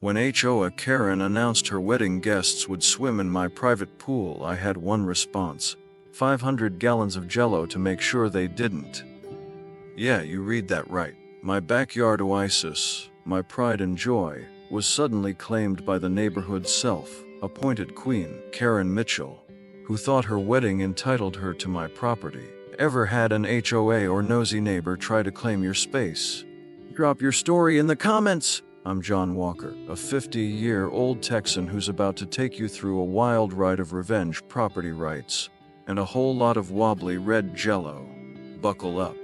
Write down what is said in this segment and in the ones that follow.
When HOA Karen announced her wedding guests would swim in my private pool, I had one response: 500 gallons of Jello to make sure they didn't. Yeah, you read that right. My backyard oasis, my pride and joy, was suddenly claimed by the neighborhood's self-appointed queen, Karen Mitchell, who thought her wedding entitled her to my property. Ever had an HOA or nosy neighbor try to claim your space? Drop your story in the comments! I'm John Walker, a 50-year-old Texan who's about to take you through a wild ride of revenge, property rights, and a whole lot of wobbly red Jello. Buckle up.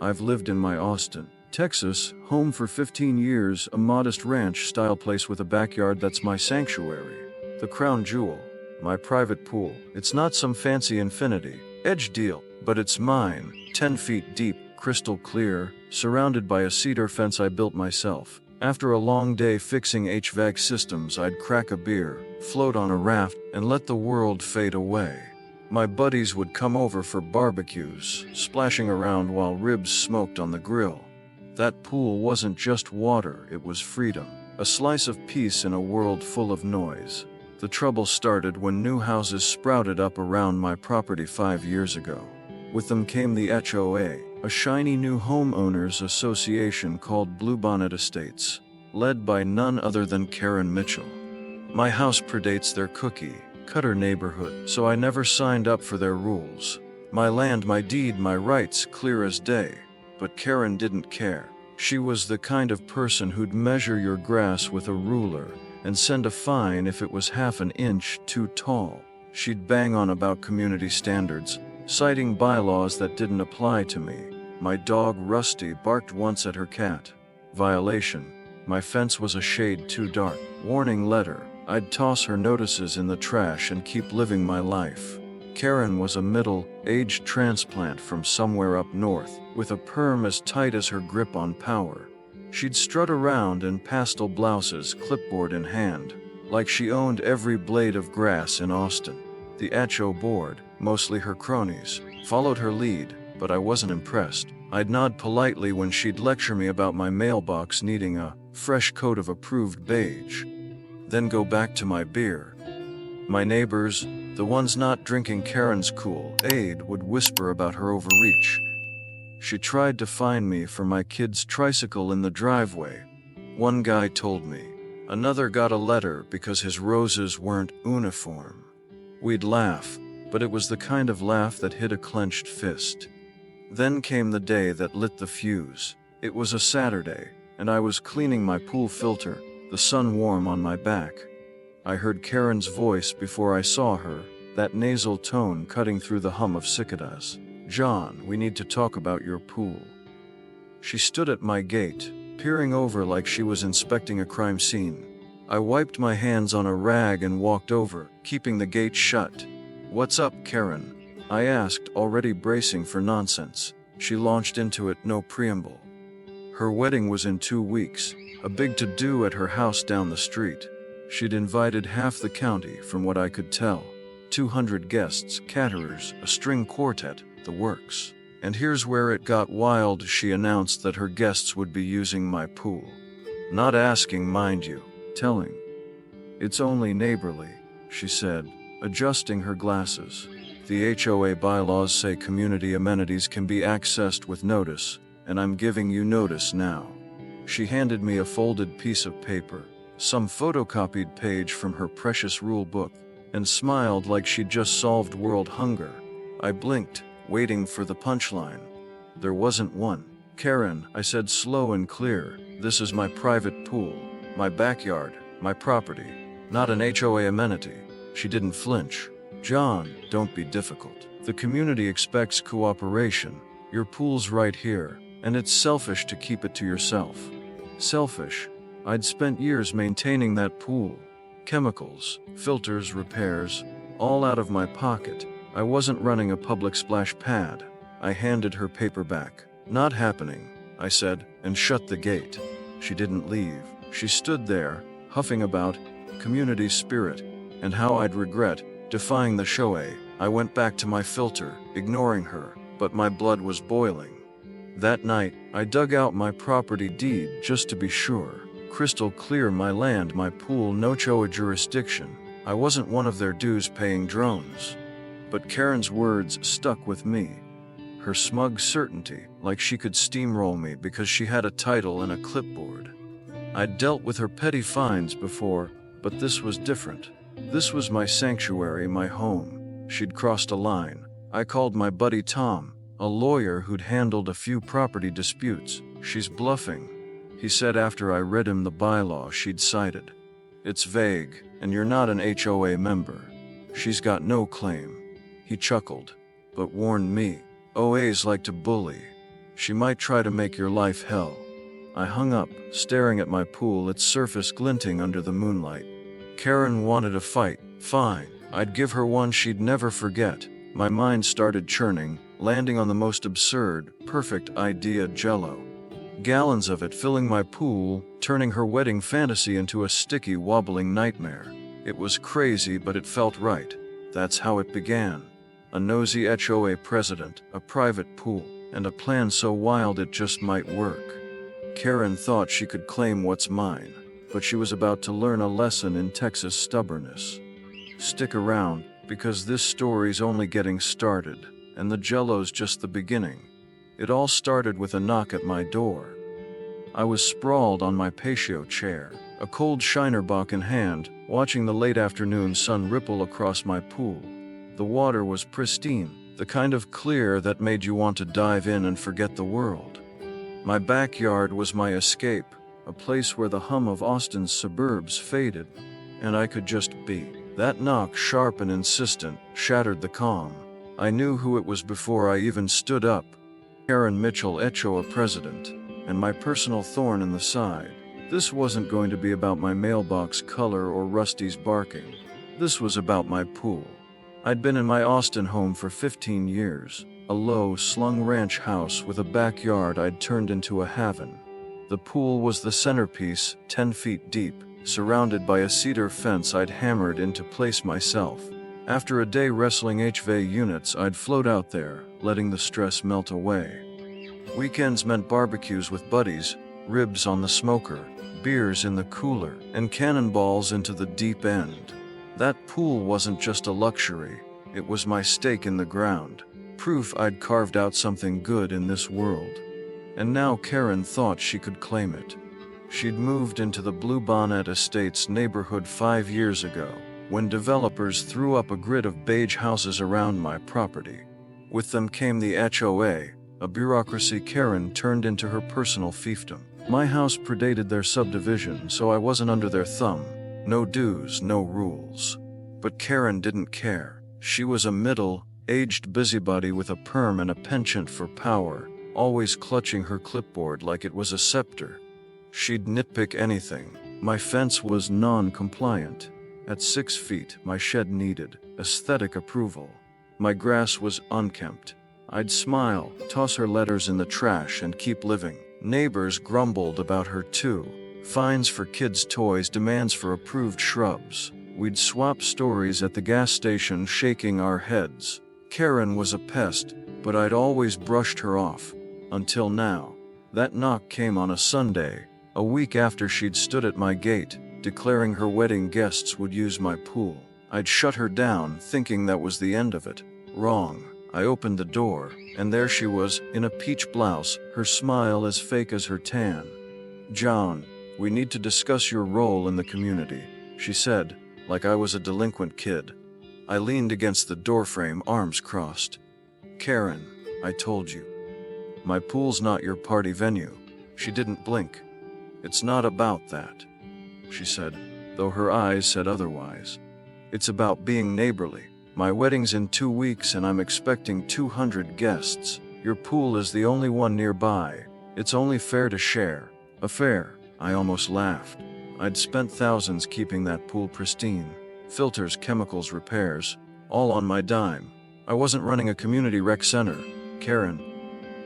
I've lived in my Austin, Texas, home for 15 years, a modest ranch-style place with a backyard that's my sanctuary. The crown jewel, my private pool. It's not some fancy infinity edge deal, but it's mine, 10 feet deep, crystal clear, surrounded by a cedar fence I built myself. After a long day fixing HVAC systems, I'd crack a beer, float on a raft, and let the world fade away. My buddies would come over for barbecues, splashing around while ribs smoked on the grill. That pool wasn't just water, it was freedom, a slice of peace in a world full of noise. The trouble started when new houses sprouted up around my property 5 years ago. With them came the HOA, a shiny new homeowners association called Bluebonnet Estates, led by none other than Karen Mitchell. My house predates their cookie-cutter neighborhood, so I never signed up for their rules. My land, my deed, my rights, clear as day. But Karen didn't care. She was the kind of person who'd measure your grass with a ruler and send a fine if it was half an inch too tall. She'd bang on about community standards, citing bylaws that didn't apply to me. My dog Rusty barked once at her cat. Violation. My fence was a shade too dark. Warning letter. I'd toss her notices in the trash and keep living my life. Karen was a middle-aged transplant from somewhere up north, with a perm as tight as her grip on power. She'd strut around in pastel blouses, clipboard in hand, like she owned every blade of grass in Austin. The HO board, mostly her cronies, followed her lead, but I wasn't impressed. I'd nod politely when she'd lecture me about my mailbox needing a fresh coat of approved beige, then go back to my beer. My neighbors, the ones not drinking Karen's Kool-Aid, would whisper about her overreach. She tried to fine me for my kid's tricycle in the driveway. One guy told me. Another got a letter because his roses weren't uniform. We'd laugh, but it was the kind of laugh that hit a clenched fist. Then came the day that lit the fuse. It was a Saturday, and I was cleaning my pool filter, the sun warm on my back. I heard Karen's voice before I saw her, that nasal tone cutting through the hum of cicadas. "John, we need to talk about your pool." She stood at my gate, peering over like she was inspecting a crime scene. I wiped my hands on a rag and walked over, keeping the gate shut. "What's up, Karen?" I asked, already bracing for nonsense. She launched into it, no preamble. Her wedding was in 2 weeks, a big to-do at her house down the street. She'd invited half the county, from what I could tell. 200 guests, caterers, a string quartet, the works. And here's where it got wild. She announced that her guests would be using my pool. Not asking, mind you, telling. "It's only neighborly," she said, adjusting her glasses. "The HOA bylaws say community amenities can be accessed with notice, and I'm giving you notice now." She handed me a folded piece of paper, some photocopied page from her precious rule book, and smiled like she'd just solved world hunger. I blinked, waiting for the punchline. There wasn't one. "Karen," I said slow and clear, "this is my private pool, my backyard, my property, not an HOA amenity." She didn't flinch. "John, don't be difficult. The community expects cooperation. Your pool's right here, and it's selfish to keep it to yourself." Selfish? I'd spent years maintaining that pool. Chemicals, filters, repairs, all out of my pocket. I wasn't running a public splash pad. I handed her paper back. "Not happening," I said, and shut the gate. She didn't leave. She stood there, huffing about community spirit, and how I'd regret defying the HOA. I went back to my filter, ignoring her, but my blood was boiling. That night, I dug out my property deed just to be sure, crystal clear: my land, my pool, no HOA jurisdiction. I wasn't one of their dues-paying drones. But Karen's words stuck with me. Her smug certainty, like she could steamroll me because she had a title and a clipboard. I'd dealt with her petty fines before, but this was different. This was my sanctuary, my home. She'd crossed a line. I called my buddy Tom, a lawyer who'd handled a few property disputes. "She's bluffing," he said after I read him the bylaw she'd cited. "It's vague, and you're not an HOA member. She's got no claim." He chuckled, but warned me, "OAs like to bully. She might try to make your life hell." I hung up, staring at my pool, its surface glinting under the moonlight. Karen wanted a fight. Fine, I'd give her one she'd never forget. My mind started churning, landing on the most absurd, perfect idea: Jello. Gallons of it filling my pool, turning her wedding fantasy into a sticky, wobbling nightmare. It was crazy, but it felt right. That's how it began. A nosy HOA president, a private pool, and a plan so wild it just might work. Karen thought she could claim what's mine, but she was about to learn a lesson in Texas stubbornness. Stick around, because this story's only getting started, and the Jello's just the beginning. It all started with a knock at my door. I was sprawled on my patio chair, a cold Shinerbach in hand, watching the late afternoon sun ripple across my pool. The water was pristine, the kind of clear that made you want to dive in and forget the world. My backyard was my escape, a place where the hum of Austin's suburbs faded, and I could just be. That knock, sharp and insistent, shattered the calm. I knew who it was before I even stood up. Karen Mitchell, HOA president, and my personal thorn in the side. This wasn't going to be about my mailbox color or Rusty's barking. This was about my pool. I'd been in my Austin home for 15 years, a low-slung ranch house with a backyard I'd turned into a haven. The pool was the centerpiece, 10 feet deep, surrounded by a cedar fence I'd hammered into place myself. After a day wrestling HVAC units, I'd float out there, letting the stress melt away. Weekends meant barbecues with buddies, ribs on the smoker, beers in the cooler, and cannonballs into the deep end. That pool wasn't just a luxury, it was my stake in the ground, proof I'd carved out something good in this world. And now Karen thought she could claim it. She'd moved into the Bluebonnet Estates neighborhood 5 years ago, when developers threw up a grid of beige houses around my property. With them came the HOA, a bureaucracy Karen turned into her personal fiefdom. My house predated their subdivision, so I wasn't under their thumb. No dues, no rules. But Karen didn't care. She was a middle-aged busybody with a perm and a penchant for power, always clutching her clipboard like it was a scepter. She'd nitpick anything. My fence was non-compliant. At 6 feet, my shed needed aesthetic approval. My grass was unkempt. I'd smile, toss her letters in the trash, and keep living. Neighbors grumbled about her too. Fines for kids' toys, demands for approved shrubs. We'd swap stories at the gas station, shaking our heads. Karen was a pest, but I'd always brushed her off. Until now. That knock came on a Sunday, a week after she'd stood at my gate, declaring her wedding guests would use my pool. I'd shut her down, thinking that was the end of it. Wrong. I opened the door, and there she was, in a peach blouse, her smile as fake as her tan. "John, we need to discuss your role in the community," she said, like I was a delinquent kid. I leaned against the doorframe, arms crossed. "Karen, I told you. My pool's not your party venue." She didn't blink. "It's not about that," she said, though her eyes said otherwise. "It's about being neighborly. My wedding's in 2 weeks and I'm expecting 200 guests. Your pool is the only one nearby. It's only fair to share." A fair. I almost laughed. I'd spent thousands keeping that pool pristine. Filters, chemicals, repairs, all on my dime. I wasn't running a community rec center. "Karen,"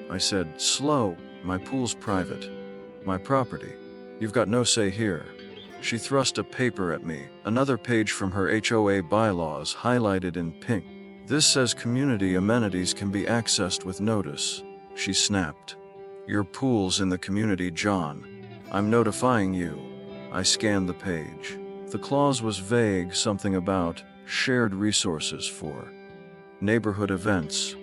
I said, "slow. My pool's private. My property. You've got no say here." She thrust a paper at me, another page from her HOA bylaws highlighted in pink. "This says community amenities can be accessed with notice," she snapped. "Your pool's in the community, John. I'm notifying you." I scanned the page. The clause was vague, something about shared resources for neighborhood events.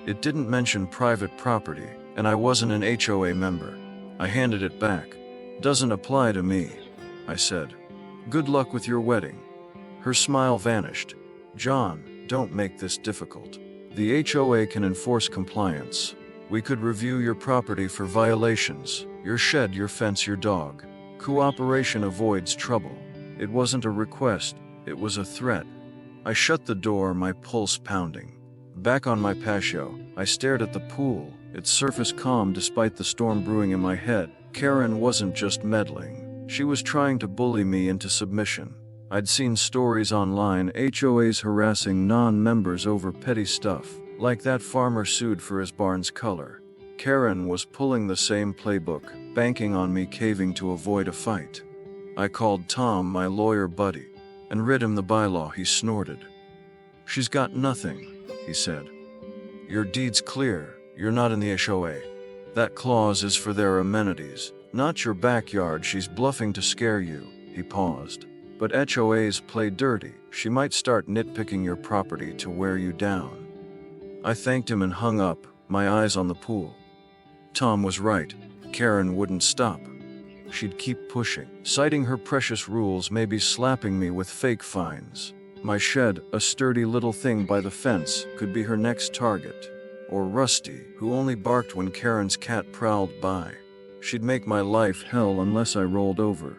It didn't mention private property, and I wasn't an HOA member. I handed it back. Doesn't apply to me, I said. Good luck with your wedding. Her smile vanished. John, don't make this difficult. The HOA can enforce compliance. We could review your property for violations, your shed, your fence, your dog. Cooperation avoids trouble. It wasn't a request, it was a threat. I shut the door, my pulse pounding. Back on my patio, I stared at the pool, its surface calm despite the storm brewing in my head. Karen wasn't just meddling. She was trying to bully me into submission. I'd seen stories online, HOAs harassing non-members over petty stuff, like that farmer sued for his barn's color. Karen was pulling the same playbook, banking on me caving to avoid a fight. I called Tom, my lawyer buddy, and read him the bylaw. He snorted. She's got nothing, he said. Your deed's clear, you're not in the HOA. That clause is for their amenities, not your backyard. She's bluffing to scare you. He paused. But HOAs play dirty. She might start nitpicking your property to wear you down. I thanked him and hung up, my eyes on the pool. Tom was right. Karen wouldn't stop. She'd keep pushing, citing her precious rules, maybe slapping me with fake fines. My shed, a sturdy little thing by the fence, could be her next target. Or Rusty, who only barked when Karen's cat prowled by. She'd make my life hell unless I rolled over.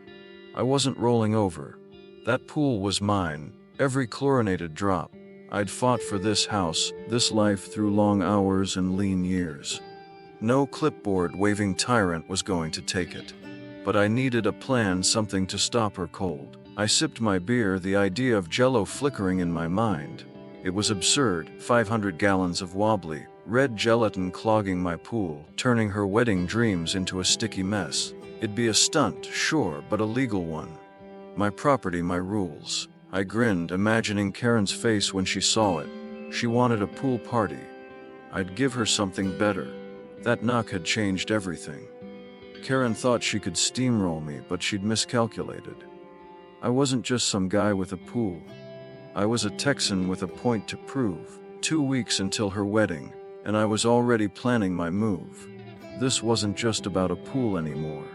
I wasn't rolling over. That pool was mine, every chlorinated drop. I'd fought for this house, this life through long hours and lean years. No clipboard-waving tyrant was going to take it. But I needed a plan, something to stop her cold. I sipped my beer, the idea of Jello flickering in my mind. It was absurd, 500 gallons of wobbly, red gelatin clogging my pool, turning her wedding dreams into a sticky mess. It'd be a stunt, sure, but a legal one. My property, my rules. I grinned, imagining Karen's face when she saw it. She wanted a pool party. I'd give her something better. That knock had changed everything. Karen thought she could steamroll me, but she'd miscalculated. I wasn't just some guy with a pool. I was a Texan with a point to prove. 2 weeks until her wedding, and I was already planning my move. This wasn't just about a pool anymore.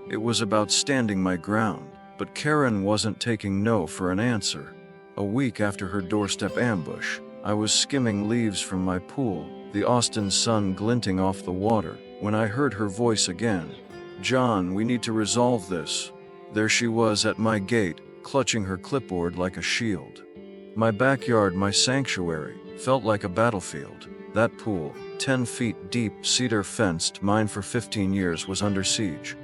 It was about standing my ground. But Karen wasn't taking no for an answer. A week after her doorstep ambush, I was skimming leaves from my pool, the Austin sun glinting off the water, when I heard her voice again. John, we need to resolve this. There she was at my gate, clutching her clipboard like a shield. My backyard, my sanctuary, felt like a battlefield. That pool, 10 feet deep, cedar fenced, mine for 15 years, was under siege.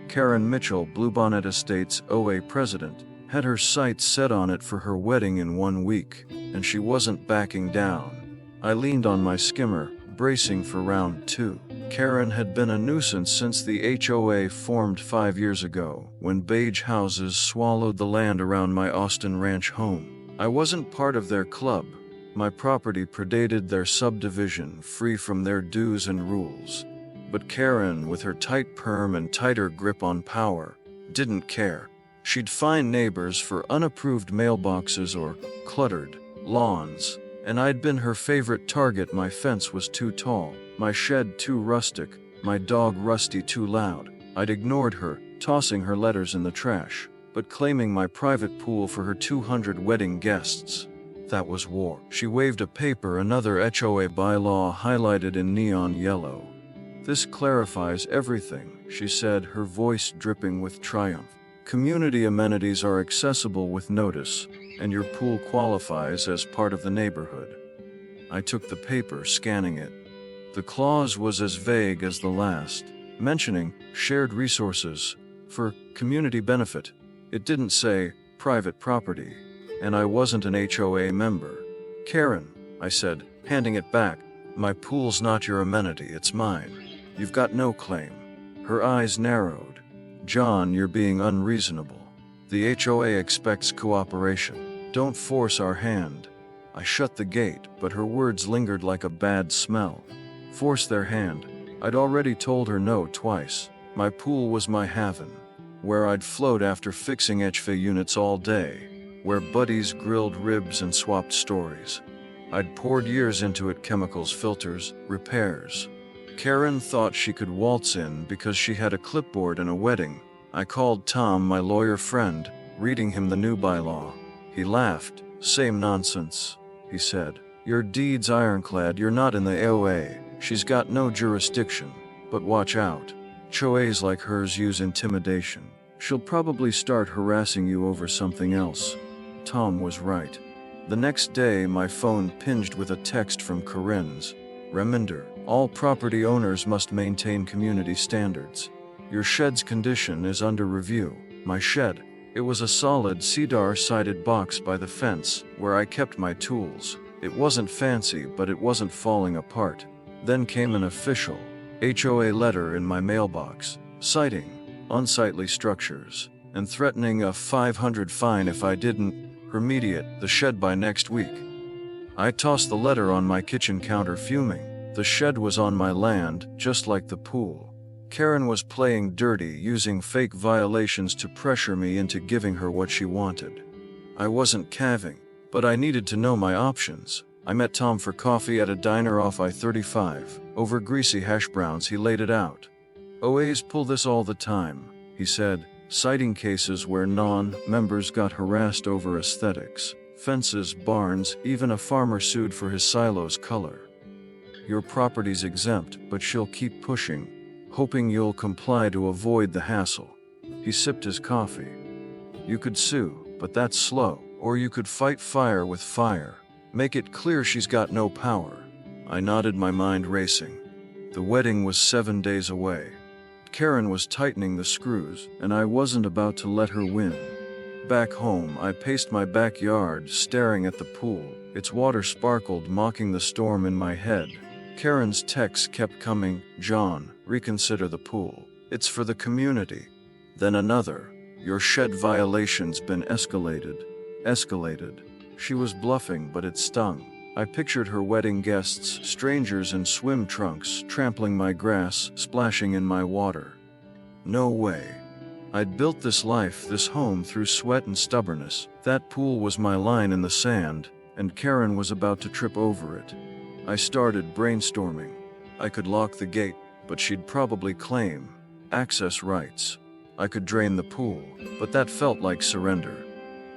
Karen Mitchell, Bluebonnet Estates OA president, had her sights set on it for her wedding in 1 week, and she wasn't backing down. I leaned on my skimmer, bracing for round 2. Karen had been a nuisance since the HOA formed 5 years ago, when beige houses swallowed the land around my Austin ranch home. I wasn't part of their club. My property predated their subdivision, free from their dues and rules. But Karen, with her tight perm and tighter grip on power, didn't care. She'd fine neighbors for unapproved mailboxes or cluttered lawns, and I'd been her favorite target. My fence was too tall, my shed too rustic, my dog Rusty too loud. I'd ignored her, tossing her letters in the trash, but claiming my private pool for her 200 wedding guests. That was war. She waved a paper, another HOA bylaw highlighted in neon yellow. This clarifies everything, she said, her voice dripping with triumph. Community amenities are accessible with notice, and your pool qualifies as part of the neighborhood. I took the paper, scanning it. The clause was as vague as the last, mentioning shared resources for community benefit. It didn't say private property, and I wasn't an HOA member. Karen, I said, handing it back, my pool's not your amenity, it's mine. You've got no claim. Her eyes narrowed. John, you're being unreasonable. The HOA expects cooperation. Don't force our hand. I shut the gate, but her words lingered like a bad smell. Force their hand. I'd already told her no twice. My pool was my haven. where I'd float after fixing HOA units all day, where buddies grilled ribs and swapped stories. I'd poured years into it, chemicals, filters, repairs. Karen thought she could waltz in because she had a clipboard and a wedding. I called Tom, my lawyer friend, reading him the new bylaw. He laughed. Same nonsense, he said. Your deed's ironclad, you're not in the HOA. She's got no jurisdiction. But watch out. HOAs like hers use intimidation. She'll probably start harassing you over something else. Tom was right. The next day, my phone pinged with a text from Corinne's. Reminder, all property owners must maintain community standards. Your shed's condition is under review. My shed. It was a solid cedar-sided box by the fence, where I kept my tools. It wasn't fancy, but it wasn't falling apart. Then came an official HOA letter in my mailbox, citing unsightly structures, and threatening a $500 fine if I didn't remediate the shed by next week. I tossed the letter on my kitchen counter, fuming. The shed was on my land, just like the pool. Karen was playing dirty, using fake violations to pressure me into giving her what she wanted. I wasn't caving, but I needed to know my options. I met Tom for coffee at a diner off I-35. Over greasy hash browns, he laid it out. OAs pull this all the time, he said, citing cases where non-members got harassed over aesthetics, fences, barns, even a farmer sued for his silo's color. Your property's exempt, but she'll keep pushing, hoping you'll comply to avoid the hassle. He sipped his coffee. You could sue, but that's slow. Or you could fight fire with fire. Make it clear she's got no power. I nodded, my mind racing. The wedding was 7 days away. Karen was tightening the screws, and I wasn't about to let her win. Back home, I paced my backyard, staring at the pool. Its water sparkled, mocking the storm in my head. Karen's texts kept coming. John, reconsider the pool. It's for the community. Then another. Your shed violation's been escalated. She was bluffing, but it stung. I pictured her wedding guests, strangers in swim trunks, trampling my grass, splashing in my water. No way. I'd built this life, this home, through sweat and stubbornness. That pool was my line in the sand, and Karen was about to trip over it. I started brainstorming. I could lock the gate, but she'd probably claim access rights. I could drain the pool, but that felt like surrender.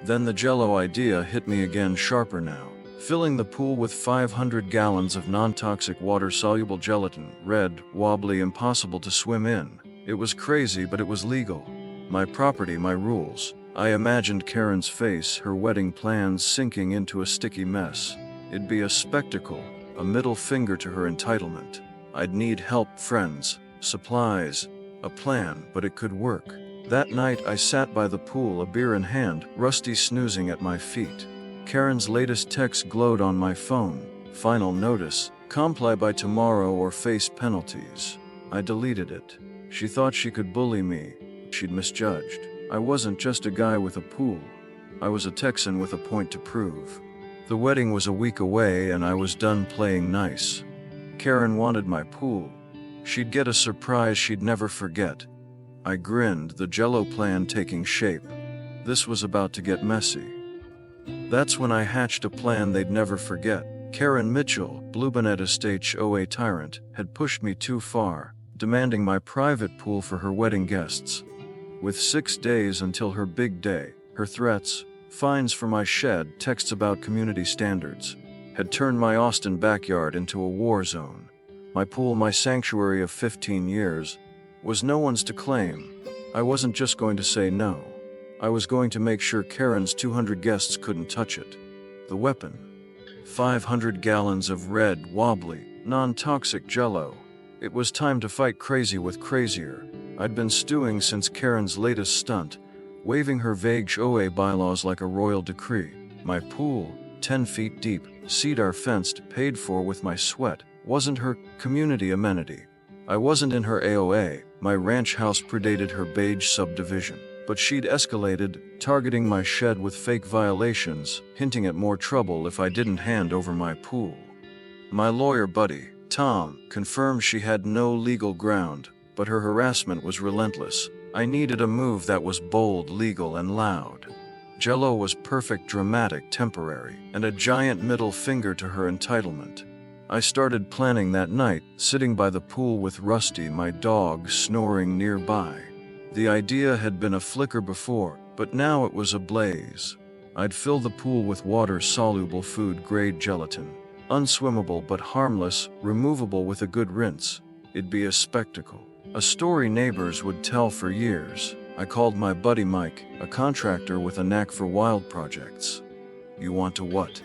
Then the Jello idea hit me again, sharper now. Filling the pool with 500 gallons of non-toxic water-soluble gelatin, red, wobbly, impossible to swim in. It was crazy, but it was legal. My property, my rules. I imagined Karen's face, her wedding plans sinking into a sticky mess. It'd be a spectacle, a middle finger to her entitlement. I'd need help, friends, supplies, a plan, but it could work. That night I sat by the pool, a beer in hand, Rusty snoozing at my feet. Karen's latest text glowed on my phone. Final notice, comply by tomorrow or face penalties. I deleted it. She thought she could bully me. She'd misjudged. I wasn't just a guy with a pool. I was a Texan with a point to prove. The wedding was a week away and I was done playing nice. Karen wanted my pool. She'd get a surprise she'd never forget. I grinned, the Jello plan taking shape. This was about to get messy. That's when I hatched a plan they'd never forget. Karen Mitchell, Bluebonnet Estates HOA tyrant, had pushed me too far, demanding my private pool for her wedding guests. With 6 days until her big day, her threats, fines for my shed, texts about community standards, had turned my Austin backyard into a war zone. My pool, my sanctuary of 15 years, was no one's to claim. I wasn't just going to say no. I was going to make sure Karen's 200 guests couldn't touch it. The weapon. 500 gallons of red, wobbly, non-toxic Jello. It was time to fight crazy with crazier. I'd been stewing since Karen's latest stunt, waving her vague HOA bylaws like a royal decree. My pool, 10 feet deep, cedar fenced, paid for with my sweat, wasn't her community amenity. I wasn't in her HOA. My ranch house predated her beige subdivision. But she'd escalated, targeting my shed with fake violations, hinting at more trouble if I didn't hand over my pool. My lawyer buddy, Tom, confirmed she had no legal ground, but her harassment was relentless. I needed a move that was bold, legal, and loud. Jello was perfect, dramatic, temporary, and a giant middle finger to her entitlement. I started planning that night, sitting by the pool with Rusty, my dog, snoring nearby. The idea had been a flicker before, but now it was ablaze. I'd fill the pool with water-soluble food-grade gelatin. Unswimmable but harmless, removable with a good rinse. It'd be a spectacle. A story neighbors would tell for years. I called my buddy Mike, a contractor with a knack for wild projects. "You want to what?"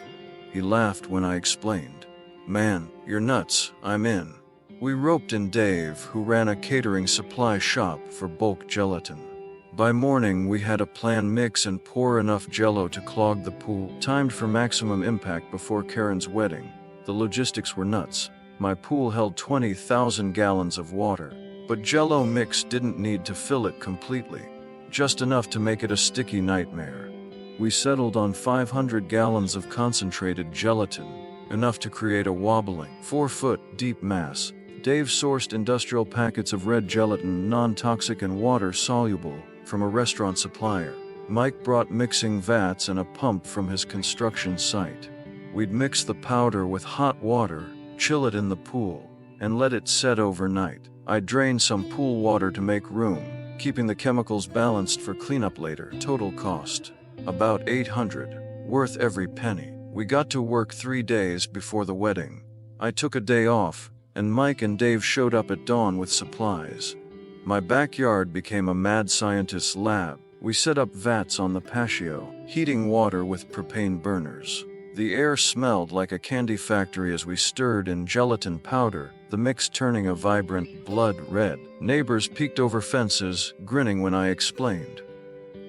He laughed when I explained. "Man, you're nuts, I'm in." We roped in Dave, who ran a catering supply shop for bulk gelatin. By morning, we had a plan: mix and pour enough Jello to clog the pool, timed for maximum impact before Karen's wedding. The logistics were nuts. My pool held 20,000 gallons of water, but Jello mix didn't need to fill it completely, just enough to make it a sticky nightmare. We settled on 500 gallons of concentrated gelatin, enough to create a wobbling, 4-foot deep mass. Dave sourced industrial packets of red gelatin, non-toxic and water-soluble, from a restaurant supplier. Mike brought mixing vats and a pump from his construction site. We'd mix the powder with hot water, chill it in the pool, and let it set overnight. I drained some pool water to make room, keeping the chemicals balanced for cleanup later. Total cost: about $800, worth every penny. We got to work 3 days before the wedding. I took a day off, and Mike and Dave showed up at dawn with supplies. My backyard became a mad scientist's lab. We set up vats on the patio, heating water with propane burners. The air smelled like a candy factory as we stirred in gelatin powder, the mix turning a vibrant blood red. Neighbors peeked over fences, grinning when I explained.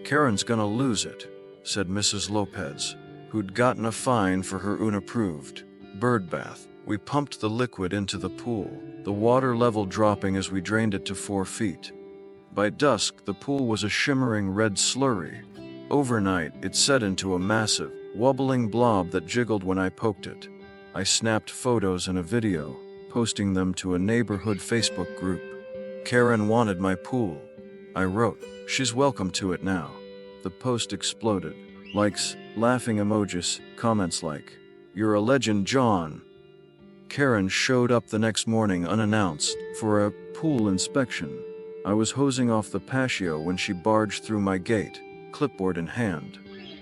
"Karen's gonna lose it," said Mrs. Lopez, who'd gotten a fine for her unapproved birdbath. We pumped the liquid into the pool, the water level dropping as we drained it to 4 feet. By dusk, the pool was a shimmering red slurry. Overnight, it set into a massive, wobbling blob that jiggled when I poked it. I snapped photos and a video, posting them to a neighborhood Facebook group. "Karen wanted my pool," I wrote. "She's welcome to it now." The post exploded. Likes, laughing emojis, comments like, "You're a legend, John." Karen showed up the next morning unannounced for a pool inspection. I was hosing off the patio when she barged through my gate, clipboard in hand.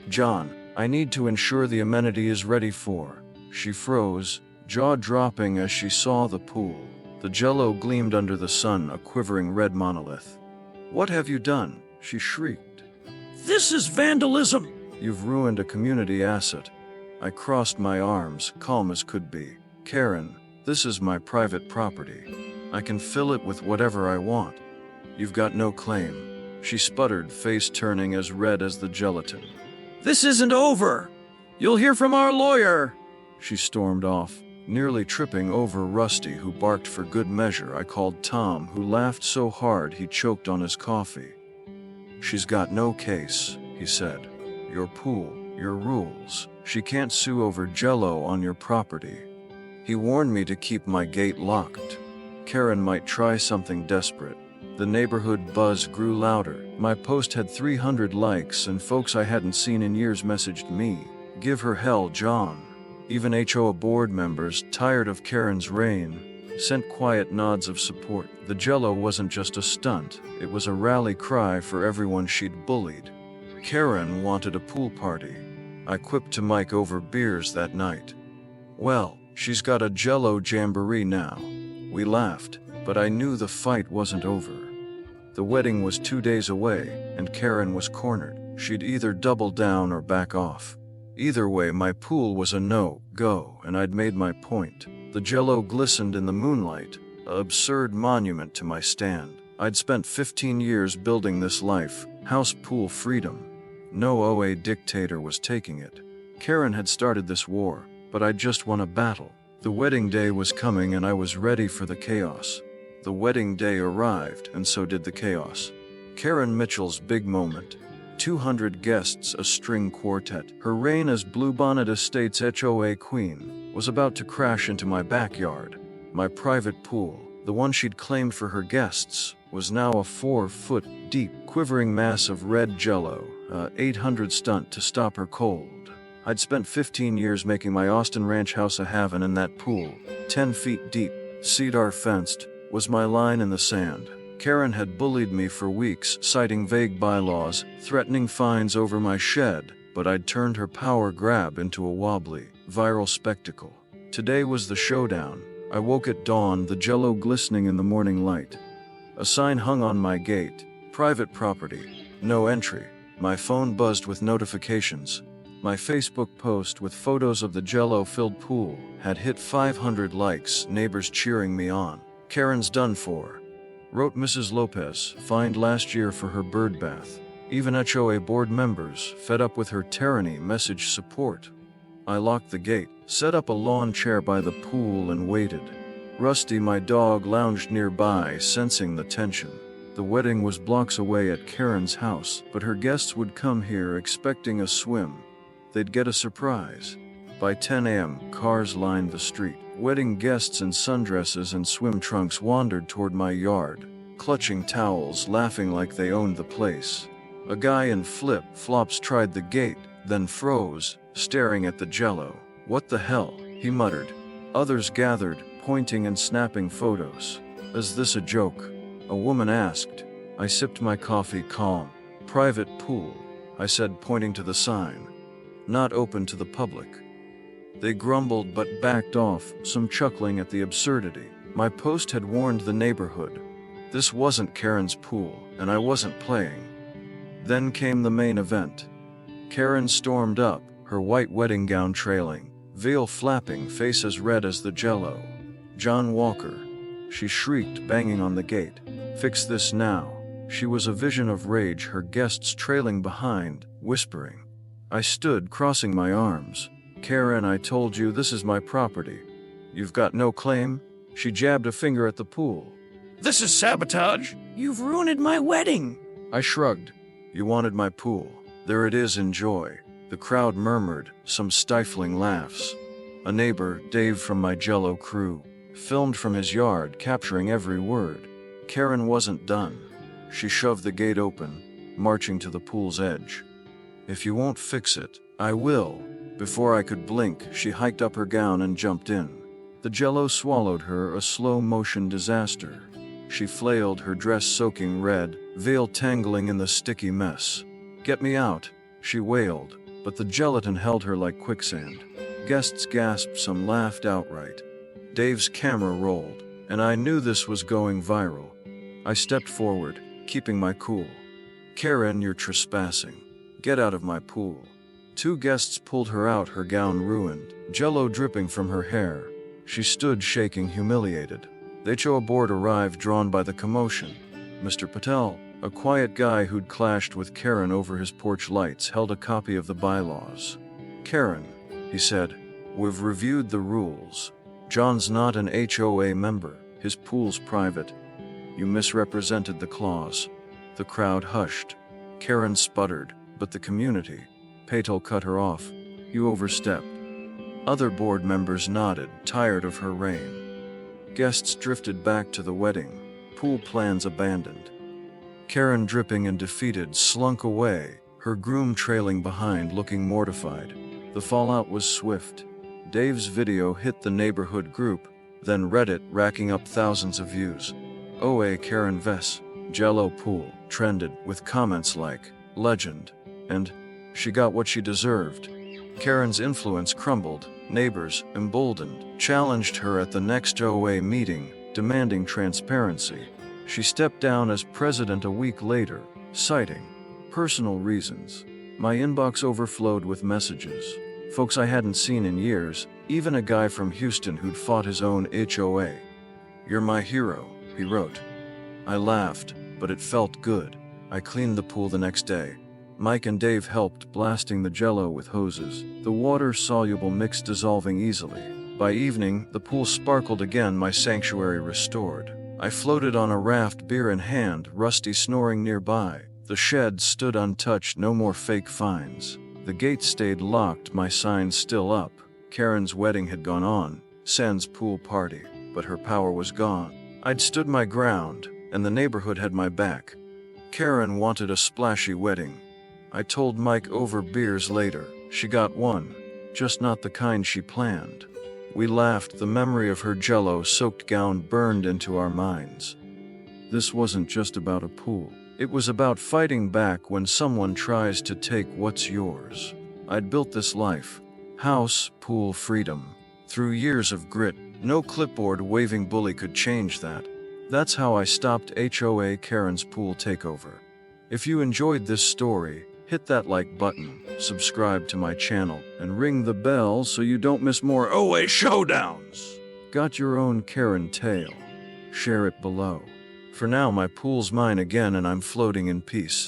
"John, I need to ensure the amenity is ready for." She froze, jaw dropping as she saw the pool. The Jello gleamed under the sun, a quivering red monolith. "What have you done?" she shrieked. "This is vandalism!" "You've ruined a community asset." I crossed my arms, calm as could be. "Karen, this is my private property. I can fill it with whatever I want. You've got no claim." She sputtered, face turning as red as the gelatin. "This isn't over! You'll hear from our lawyer!" She stormed off, nearly tripping over Rusty, who barked for good measure. I called Tom, who laughed so hard he choked on his coffee. "She's got no case," he said. "Your pool, your rules. She can't sue over Jello on your property." He warned me to keep my gate locked. Karen might try something desperate. The neighborhood buzz grew louder. My post had 300 likes, and folks I hadn't seen in years messaged me, "Give her hell, John." Even HOA board members, tired of Karen's reign, sent quiet nods of support. The Jello wasn't just a stunt, it was a rally cry for everyone she'd bullied. Karen wanted a pool party. I quipped to Mike over beers that night. "Well, she's got a Jello jamboree now." We laughed, but I knew the fight wasn't over. The wedding was 2 days away, and Karen was cornered. She'd either double down or back off. Either way, my pool was a no-go, and I'd made my point. The Jello glistened in the moonlight, an absurd monument to my stand. I'd spent 15 years building this life, house pool freedom. No OA dictator was taking it. Karen had started this war, but I'd just won a battle. The wedding day was coming, and I was ready for the chaos. The wedding day arrived, and so did the chaos. Karen Mitchell's big moment. 200 guests, a string quartet. Her reign as Bluebonnet Estates HOA queen was about to crash into my backyard. My private pool, the one she'd claimed for her guests, was now a 4-foot deep, quivering mass of red Jello, 800 stunt to stop her cold. I'd spent 15 years making my Austin ranch house a haven, and that pool, 10 feet deep, cedar fenced, was my line in the sand. Karen had bullied me for weeks, citing vague bylaws, threatening fines over my shed, but I'd turned her power grab into a wobbly, viral spectacle. Today was the showdown. I woke at dawn, the Jello glistening in the morning light. A sign hung on my gate, private property, no entry. My phone buzzed with notifications. My Facebook post with photos of the Jello-filled pool had hit 500 likes, neighbors cheering me on. Karen's done for, wrote Mrs. Lopez, fined last year for her bird bath. Even HOA board members, fed up with her tyranny, messaged support. I locked the gate, set up a lawn chair by the pool, and waited. Rusty, my dog, lounged nearby, sensing the tension. The wedding was blocks away at Karen's house, but her guests would come here expecting a swim. They'd get a surprise. By 10 a.m., cars lined the street. Wedding guests in sundresses and swim trunks wandered toward my yard, clutching towels, laughing like they owned the place. A guy in flip-flops tried the gate, then froze, staring at the Jello. "What the hell?" he muttered. Others gathered, pointing and snapping photos. "Is this a joke?" a woman asked. I sipped my coffee, calm. "Private pool," I said, pointing to the sign. "Not open to the public." They grumbled but backed off, some chuckling at the absurdity. My post had warned the neighborhood. This wasn't Karen's pool, and I wasn't playing. Then came the main event. Karen stormed up, her white wedding gown trailing, veil flapping, face as red as the Jello. "John Walker," she shrieked, banging on the gate. "Fix this now." She was a vision of rage, her guests trailing behind, whispering. I stood, crossing my arms. "Karen, I told you this is my property. You've got no claim?" She jabbed a finger at the pool. This is sabotage. You've ruined my wedding. I shrugged. "You wanted my pool. There it is, enjoy." The crowd murmured, some stifling laughs. A neighbor, Dave from my Jello crew, filmed from his yard, capturing every word. Karen wasn't done. She shoved the gate open, marching to the pool's edge. "If you won't fix it, I will." Before I could blink, she hiked up her gown and jumped in. The Jello swallowed her, a slow-motion disaster. She flailed, her dress soaking red, veil tangling in the sticky mess. "Get me out," she wailed, but the gelatin held her like quicksand. Guests gasped, some laughed outright. Dave's camera rolled, and I knew this was going viral. I stepped forward, keeping my cool. "Karen, you're trespassing. Get out of my pool." 2 guests pulled her out, her gown ruined, Jello dripping from her hair. She stood shaking, humiliated. The HOA board arrived, drawn by the commotion. Mr. Patel, a quiet guy who'd clashed with Karen over his porch lights, held a copy of the bylaws. "Karen," he said, "we've reviewed the rules. John's not an HOA member. His pool's private. You misrepresented the clause." The crowd hushed. Karen sputtered, "But the community." Patel cut her off. "You overstepped." Other board members nodded, tired of her reign. Guests drifted back to the wedding, pool plans abandoned. Karen, dripping and defeated, slunk away, her groom trailing behind, looking mortified. The fallout was swift. Dave's video hit the neighborhood group, then Reddit, racking up thousands of views. "OA Karen Vess, Jello pool," trended, with comments like, "Legend," and "She got what she deserved." Karen's influence crumbled. Neighbors, emboldened, challenged her at the next OA meeting, demanding transparency. She stepped down as president a week later, citing personal reasons. My inbox overflowed with messages. Folks I hadn't seen in years, even a guy from Houston who'd fought his own HOA. "You're my hero," he wrote. I laughed, but it felt good. I cleaned the pool the next day. Mike and Dave helped, blasting the Jello with hoses, the water-soluble mix dissolving easily. By evening, the pool sparkled again, my sanctuary restored. I floated on a raft, beer in hand, Rusty snoring nearby. The shed stood untouched, no more fake fines. The gate stayed locked, my sign still up. Karen's wedding had gone on, sans pool party, but her power was gone. I'd stood my ground, and the neighborhood had my back. Karen wanted a splashy wedding. I told Mike over beers later. She got one, just not the kind she planned. We laughed, the memory of her Jello-soaked gown burned into our minds. This wasn't just about a pool. It was about fighting back when someone tries to take what's yours. I'd built this life. House, pool, freedom. Through years of grit, no clipboard-waving bully could change that. That's how I stopped HOA Karen's pool takeover. If you enjoyed this story, hit that like button, subscribe to my channel, and ring the bell so you don't miss more OA showdowns. Got your own Karen tale? Share it below. For now, my pool's mine again and I'm floating in peace.